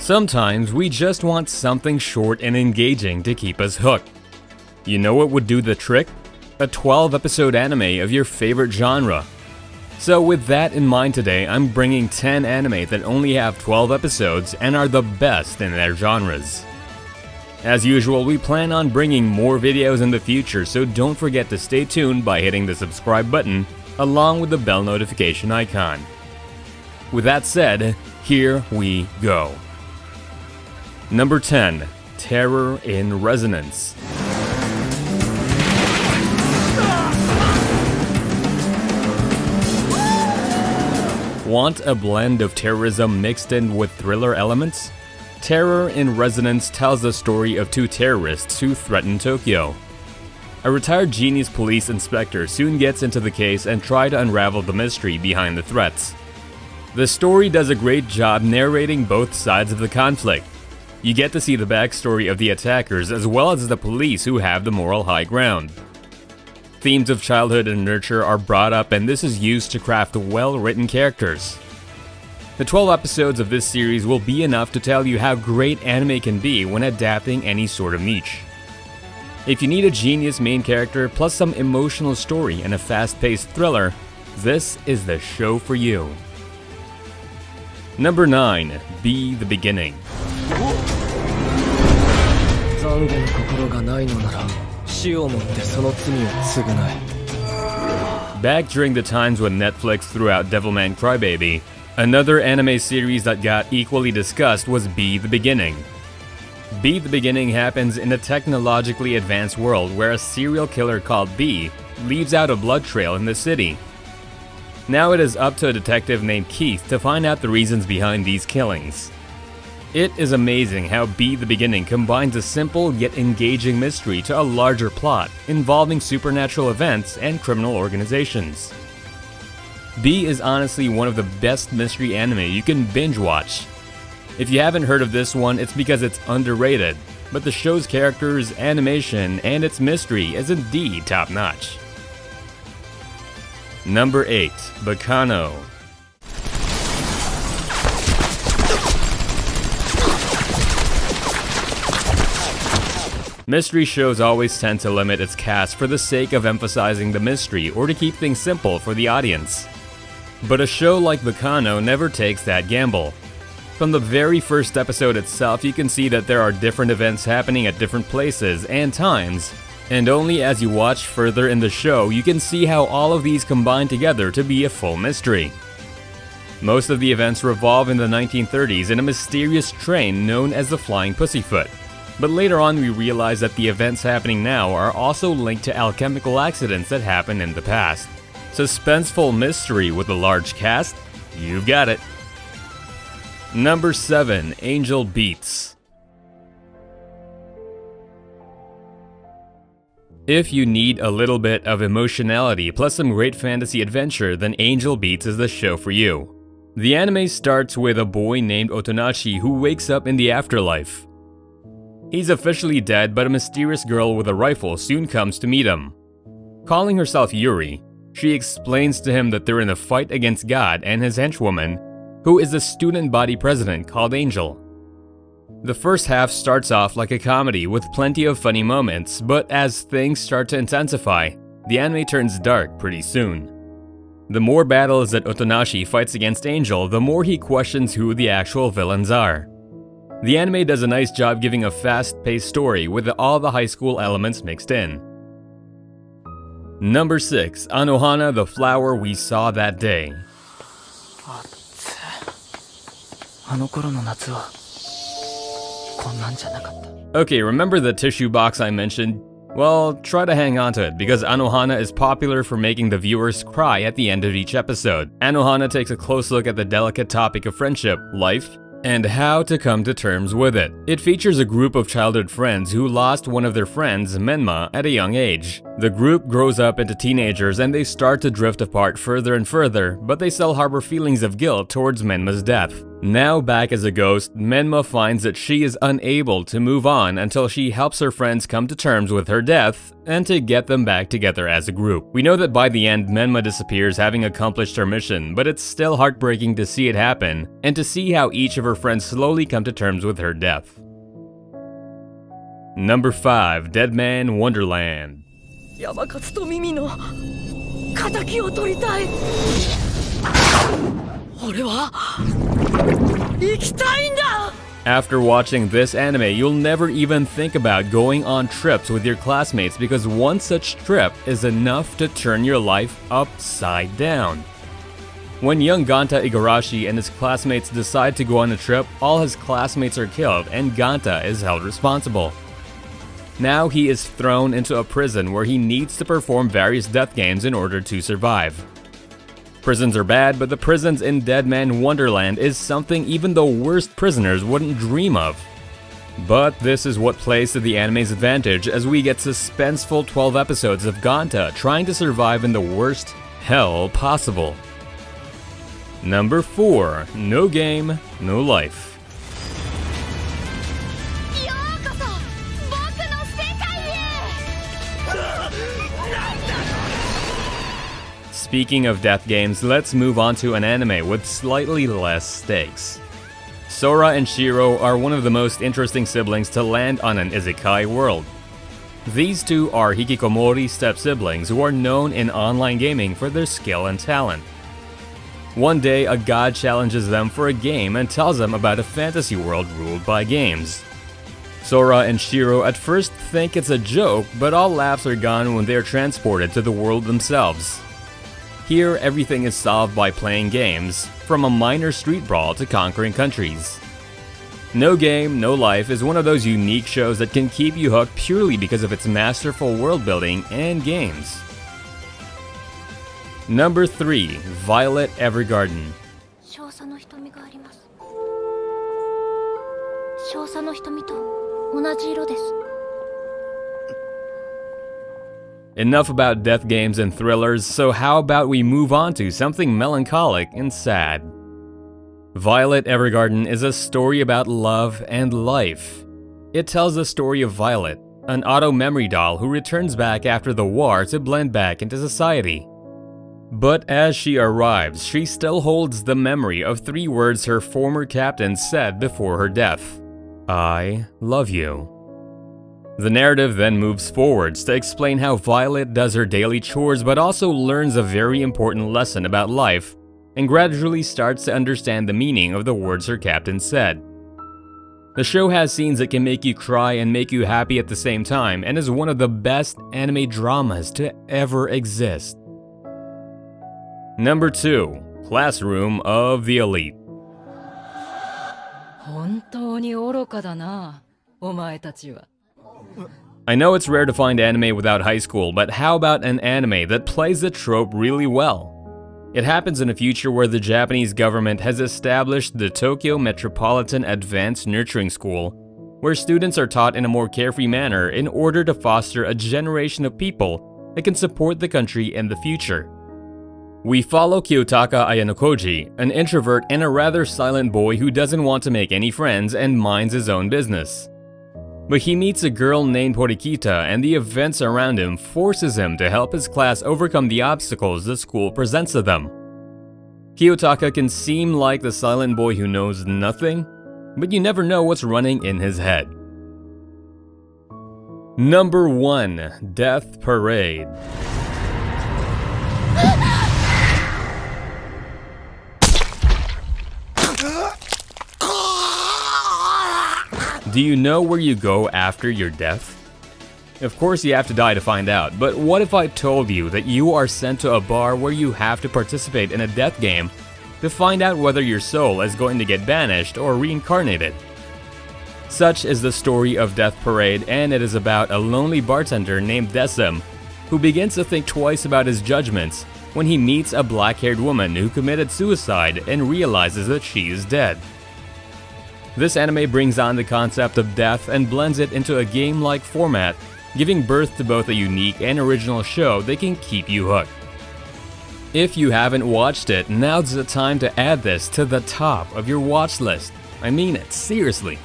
Sometimes we just want something short and engaging to keep us hooked. You know what would do the trick? A 12-episode anime of your favorite genre. So with that in mind today, I'm bringing 10 anime that only have 12 episodes and are the best in their genres. As usual, we plan on bringing more videos in the future, so don't forget to stay tuned by hitting the subscribe button along with the bell notification icon. With that said, here we go. Number 10. Terror in Resonance. Want a blend of terrorism mixed in with thriller elements? Terror in Resonance tells the story of two terrorists who threaten Tokyo. A retired genius police inspector soon gets into the case and tries to unravel the mystery behind the threats. The story does a great job narrating both sides of the conflict. You get to see the backstory of the attackers as well as the police who have the moral high ground. Themes of childhood and nurture are brought up, and this is used to craft well-written characters. The 12 episodes of this series will be enough to tell you how great anime can be when adapting any sort of niche. If you need a genius main character plus some emotional story and a fast-paced thriller, this is the show for you. Number 9. Be the Beginning. Back during the times when Netflix threw out Devilman Crybaby, another anime series that got equally discussed was Be the Beginning. Be the Beginning happens in a technologically advanced world where a serial killer called B leaves out a blood trail in the city. Now it is up to a detective named Keith to find out the reasons behind these killings. It is amazing how Be the Beginning combines a simple yet engaging mystery to a larger plot involving supernatural events and criminal organizations. B is honestly one of the best mystery anime you can binge watch. If you haven't heard of this one, it's because it's underrated, but the show's characters, animation, and its mystery is indeed top-notch. Number 8. Baccano. Mystery shows always tend to limit its cast for the sake of emphasizing the mystery or to keep things simple for the audience. But a show like Baccano never takes that gamble. From the very first episode itself, you can see that there are different events happening at different places and times, and only as you watch further in the show you can see how all of these combine together to be a full mystery. Most of the events revolve in the 1930s in a mysterious train known as the Flying Pussyfoot. But later on we realize that the events happening now are also linked to alchemical accidents that happened in the past. Suspenseful mystery with a large cast? You've got it. Number 7. Angel Beats. If you need a little bit of emotionality plus some great fantasy adventure, then Angel Beats is the show for you. The anime starts with a boy named Otonashi who wakes up in the afterlife. He's officially dead, but a mysterious girl with a rifle soon comes to meet him. Calling herself Yuri, she explains to him that they're in a fight against God and his henchwoman, who is a student body president called Angel. The first half starts off like a comedy with plenty of funny moments, but as things start to intensify, the anime turns dark pretty soon. The more battles that Otonashi fights against Angel, the more he questions who the actual villains are. The anime does a nice job giving a fast-paced story with all the high school elements mixed in. Number 6. Anohana, the Flower We Saw That Day. Okay, remember the tissue box I mentioned? Well, try to hang on to it, because Anohana is popular for making the viewers cry at the end of each episode. Anohana takes a close look at the delicate topic of friendship, life, and how to come to terms with it. It features a group of childhood friends who lost one of their friends, Menma, at a young age. The group grows up into teenagers and they start to drift apart further and further, but they still harbor feelings of guilt towards Menma's death. Now back as a ghost, Menma finds that she is unable to move on until she helps her friends come to terms with her death and to get them back together as a group. We know that by the end, Menma disappears having accomplished her mission, but it's still heartbreaking to see it happen and to see how each of her friends slowly come to terms with her death. Number 5. Deadman Wonderland. 山勝と耳の敵を取りたい。俺は生きたいんだ。 After watching this anime, you'll never even think about going on trips with your classmates because one such trip is enough to turn your life upside down. When young Ganta Igarashi and his classmates decide to go on a trip, all his classmates are killed and Ganta is held responsible. Now he is thrown into a prison where he needs to perform various death games in order to survive. Prisons are bad, but the prisons in Deadman Wonderland is something even the worst prisoners wouldn't dream of. But this is what plays to the anime's advantage as we get suspenseful 12 episodes of Ganta trying to survive in the worst hell possible. Number 4. No Game, No Life. Speaking of death games, let's move on to an anime with slightly less stakes. Sora and Shiro are one of the most interesting siblings to land on an isekai world. These two are hikikomori step-siblings who are known in online gaming for their skill and talent. One day, a god challenges them for a game and tells them about a fantasy world ruled by games. Sora and Shiro at first think it's a joke, but all laughs are gone when they are transported to the world themselves. Here, everything is solved by playing games, from a minor street brawl to conquering countries. No Game, No Life is one of those unique shows that can keep you hooked purely because of its masterful world building and games. Number 3. Violet Evergarden. Enough about death games and thrillers, so how about we move on to something melancholic and sad? Violet Evergarden is a story about love and life. It tells the story of Violet, an auto-memory doll who returns back after the war to blend back into society. But as she arrives, she still holds the memory of 3 words her former captain said before her death: "I love you." The narrative then moves forwards to explain how Violet does her daily chores but also learns a very important lesson about life and gradually starts to understand the meaning of the words her captain said. The show has scenes that can make you cry and make you happy at the same time and is one of the best anime dramas to ever exist. Number 2. Classroom of the Elite. 本当に愚かだな、お前たちは。 I know it's rare to find anime without high school, but how about an anime that plays the trope really well? It happens in a future where the Japanese government has established the Tokyo Metropolitan Advanced Nurturing School, where students are taught in a more carefree manner in order to foster a generation of people that can support the country in the future. We follow Kiyotaka Ayanokoji, an introvert and a rather silent boy who doesn't want to make any friends and minds his own business. But he meets a girl named Horikita and the events around him forces him to help his class overcome the obstacles the school presents to them. Kiyotaka can seem like the silent boy who knows nothing, but you never know what's running in his head. Number 1. Death Parade. Do you know where you go after your death? Of course you have to die to find out, but what if I told you that you are sent to a bar where you have to participate in a death game to find out whether your soul is going to get banished or reincarnated? Such is the story of Death Parade, and it is about a lonely bartender named Desem who begins to think twice about his judgments when he meets a black-haired woman who committed suicide and realizes that she is dead. This anime brings on the concept of death and blends it into a game-like format giving birth to both a unique and original show that can keep you hooked. If you haven't watched it, now's the time to add this to the top of your watch list. I mean it, seriously.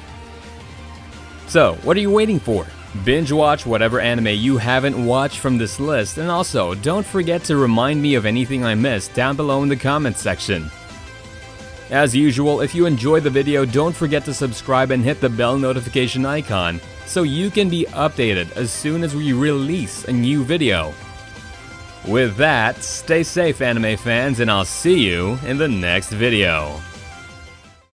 So, what are you waiting for? Binge watch whatever anime you haven't watched from this list, and also don't forget to remind me of anything I missed down below in the comments section. As usual, if you enjoyed the video, don't forget to subscribe and hit the bell notification icon so you can be updated as soon as we release a new video. With that, stay safe anime fans, and I'll see you in the next video.